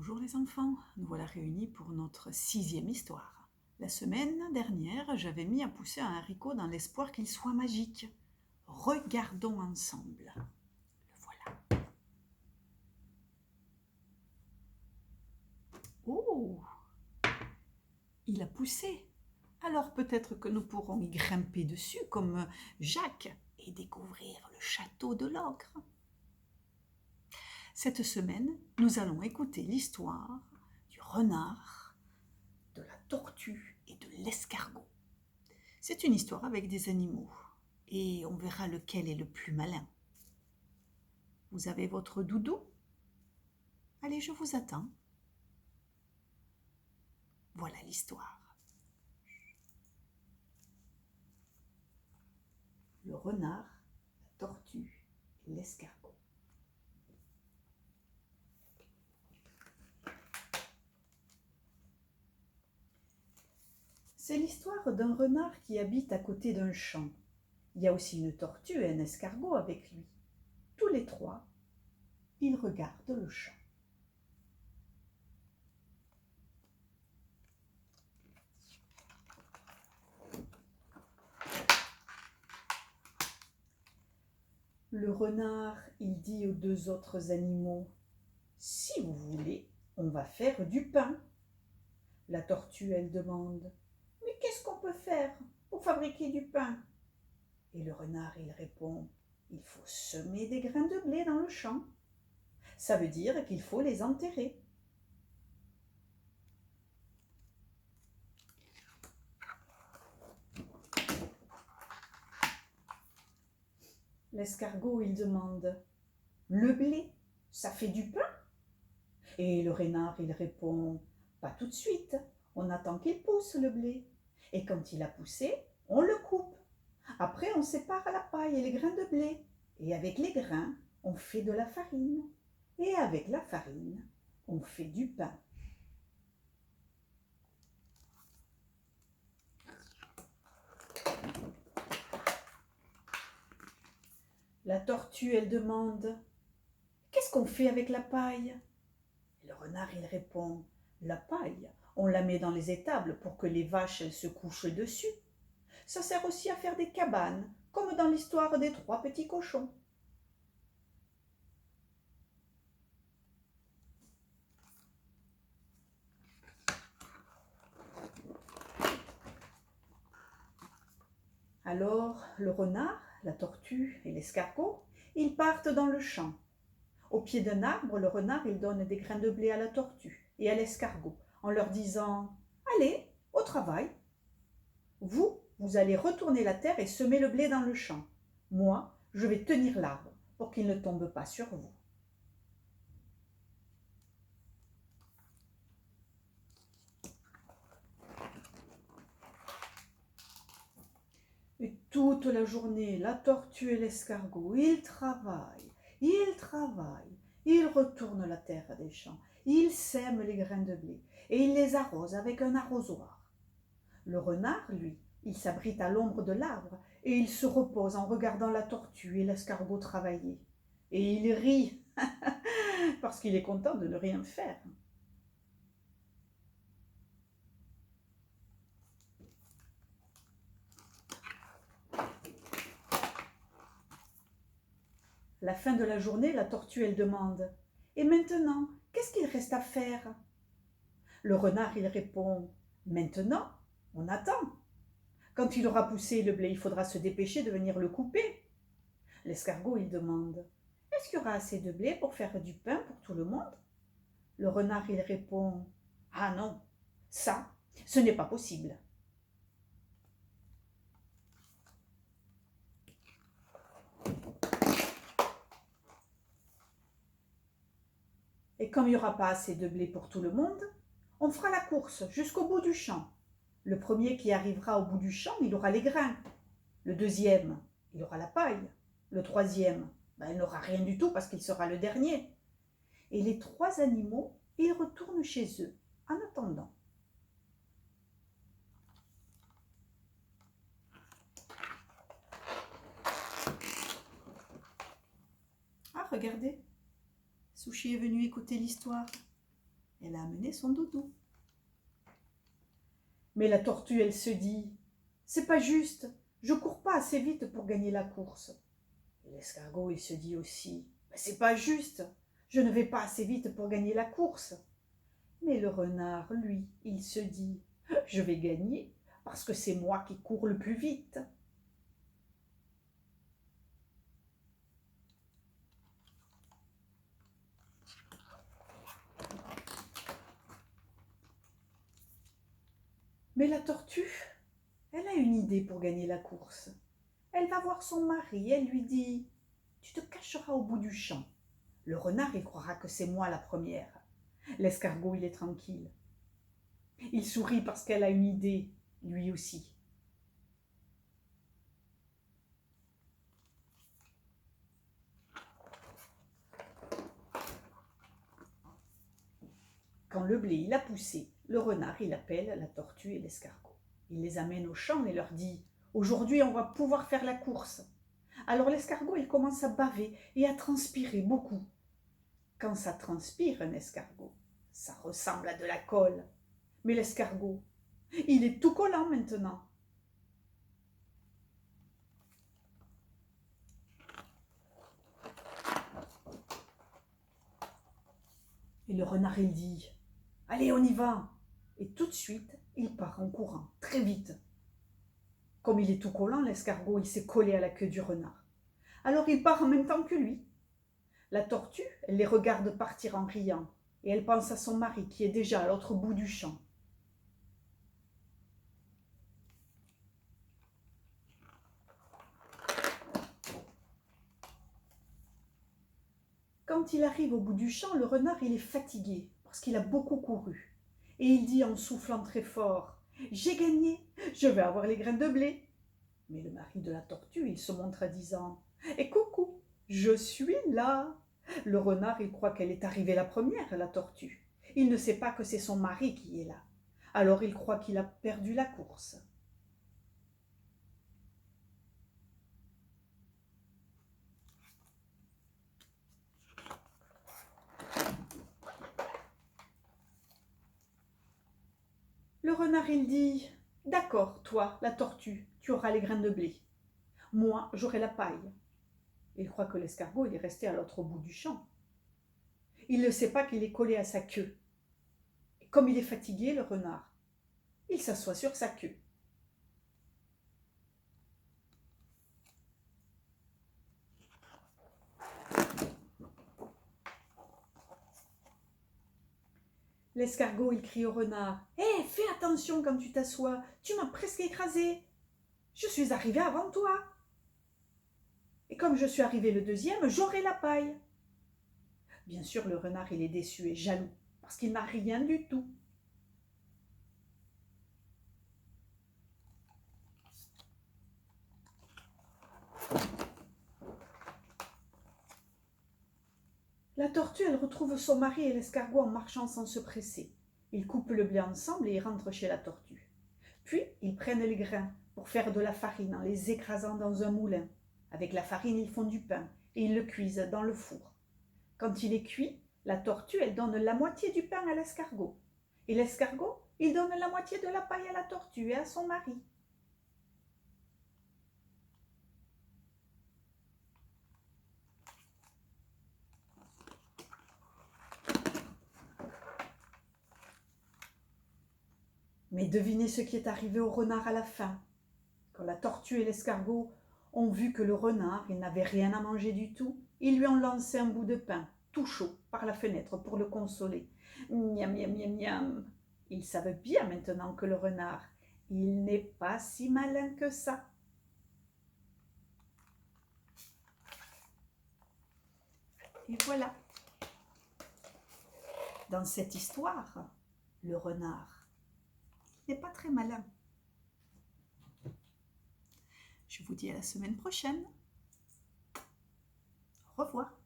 Bonjour les enfants, nous voilà réunis pour notre 6e histoire. La semaine dernière, j'avais mis à pousser un haricot dans l'espoir qu'il soit magique. Regardons ensemble. Le voilà. Oh, il a poussé. Alors peut-être que nous pourrons y grimper dessus comme Jacques et découvrir le château de l'ogre. Cette semaine, nous allons écouter l'histoire du renard, de la tortue et de l'escargot. C'est une histoire avec des animaux et on verra lequel est le plus malin. Vous avez votre doudou? Allez, je vous attends. Voilà l'histoire. Le renard, la tortue et l'escargot. C'est l'histoire d'un renard qui habite à côté d'un champ. Il y a aussi une tortue et un escargot avec lui. Tous les trois, ils regardent le champ. Le renard, il dit aux deux autres animaux, « Si vous voulez, on va faire du pain. » La tortue, elle demande, « Mais qu'est-ce qu'on peut faire pour fabriquer du pain ?» Et le renard, il répond, « Il faut semer des grains de blé dans le champ. Ça veut dire qu'il faut les enterrer. » L'escargot, il demande, « Le blé, ça fait du pain ?» Et le renard, il répond, « Pas tout de suite, on attend qu'il pousse le blé. Et quand il a poussé, on le coupe. Après, on sépare la paille et les grains de blé. Et avec les grains, on fait de la farine. Et avec la farine, on fait du pain. » La tortue, elle demande, « Qu'est-ce qu'on fait avec la paille ?» Et le renard, il répond, « La paille, on la met dans les étables pour que les vaches elles se couchent dessus. Ça sert aussi à faire des cabanes, comme dans l'histoire des 3 petits cochons. » Alors, le renard, la tortue et l'escargot, ils partent dans le champ. Au pied d'un arbre, le renard, il donne des grains de blé à la tortue et à l'escargot, en leur disant « Allez, au travail. Vous, vous allez retourner la terre et semer le blé dans le champ. Moi, je vais tenir l'arbre pour qu'il ne tombe pas sur vous. » Et toute la journée, la tortue et l'escargot, ils travaillent, ils retournent la terre des champs, ils sèment les grains de blé et ils les arrosent avec un arrosoir. Le renard, lui, il s'abrite à l'ombre de l'arbre et il se repose en regardant la tortue et l'escargot travailler. Et il rit parce qu'il est content de ne rien faire. À la fin de la journée, la tortue, elle demande « Et maintenant, qu'est-ce qu'il reste à faire ?» Le renard, il répond « Maintenant, on attend. Quand il aura poussé le blé, il faudra se dépêcher de venir le couper. » L'escargot, il demande « Est-ce qu'il y aura assez de blé pour faire du pain pour tout le monde ?» Le renard, il répond « Ah non, ça, ce n'est pas possible. » Et comme il n'y aura pas assez de blé pour tout le monde, on fera la course jusqu'au bout du champ. Le premier qui arrivera au bout du champ, il aura les grains. Le deuxième, il aura la paille. Le troisième, il n'aura rien du tout parce qu'il sera le dernier. Et les 3 animaux, ils retournent chez eux en attendant. Ah, regardez, Sushi est venu écouter l'histoire. Elle a amené son doudou. Mais la tortue, elle se dit, c'est pas juste, je cours pas assez vite pour gagner la course. Et l'escargot, il se dit aussi, c'est pas juste, je ne vais pas assez vite pour gagner la course. Mais le renard, lui, il se dit, je vais gagner parce que c'est moi qui cours le plus vite. Mais la tortue, elle a une idée pour gagner la course. Elle va voir son mari, elle lui dit, tu te cacheras au bout du champ. Le renard, il croira que c'est moi la première. L'escargot, il est tranquille. Il sourit parce qu'elle a une idée, lui aussi. Quand le blé il a poussé, le renard il appelle la tortue et l'escargot. Il les amène au champ et leur dit « Aujourd'hui on va pouvoir faire la course ». Alors l'escargot il commence à baver et à transpirer beaucoup. Quand ça transpire un escargot, ça ressemble à de la colle. Mais l'escargot, il est tout collant maintenant. Et le renard il dit « Allez on y va !» Et tout de suite il part en courant, très vite. Comme il est tout collant, l'escargot il s'est collé à la queue du renard. Alors il part en même temps que lui. La tortue, elle les regarde partir en riant et elle pense à son mari qui est déjà à l'autre bout du champ. Quand il arrive au bout du champ, le renard il est fatigué parce qu'il a beaucoup couru. Et il dit en soufflant très fort « J'ai gagné, je vais avoir les grains de blé !» Mais le mari de la tortue, il se montre à disant « Et coucou, je suis là !» Le renard, il croit qu'elle est arrivée la première, la tortue. Il ne sait pas que c'est son mari qui est là. Alors il croit qu'il a perdu la course. Le renard, il dit « D'accord, toi, la tortue, tu auras les grains de blé. Moi, j'aurai la paille. » Il croit que l'escargot, il est resté à l'autre bout du champ. Il ne sait pas qu'il est collé à sa queue. Et comme il est fatigué, le renard, il s'assoit sur sa queue. L'escargot, il crie au renard « Hé, fais attention quand tu t'assois, tu m'as presque écrasé. Je suis arrivé avant toi. Et comme je suis arrivé le deuxième, j'aurai la paille. » Bien sûr, le renard, il est déçu et jaloux, parce qu'il n'a rien du tout. La tortue, elle retrouve son mari et l'escargot en marchant sans se presser. Ils coupent le blé ensemble et ils rentrent chez la tortue. Puis, ils prennent les grains pour faire de la farine en les écrasant dans un moulin. Avec la farine, ils font du pain et ils le cuisent dans le four. Quand il est cuit, la tortue, elle donne la moitié du pain à l'escargot. Et l'escargot, il donne la moitié de la paille à la tortue et à son mari. Mais devinez ce qui est arrivé au renard à la fin. Quand la tortue et l'escargot ont vu que le renard, il n'avait rien à manger du tout, ils lui ont lancé un bout de pain, tout chaud, par la fenêtre pour le consoler. Miam, miam, miam, miam. Ils savent bien maintenant que le renard, il n'est pas si malin que ça. Et voilà. Dans cette histoire, le renard n'est pas très malin. Je vous dis à la semaine prochaine. Au revoir.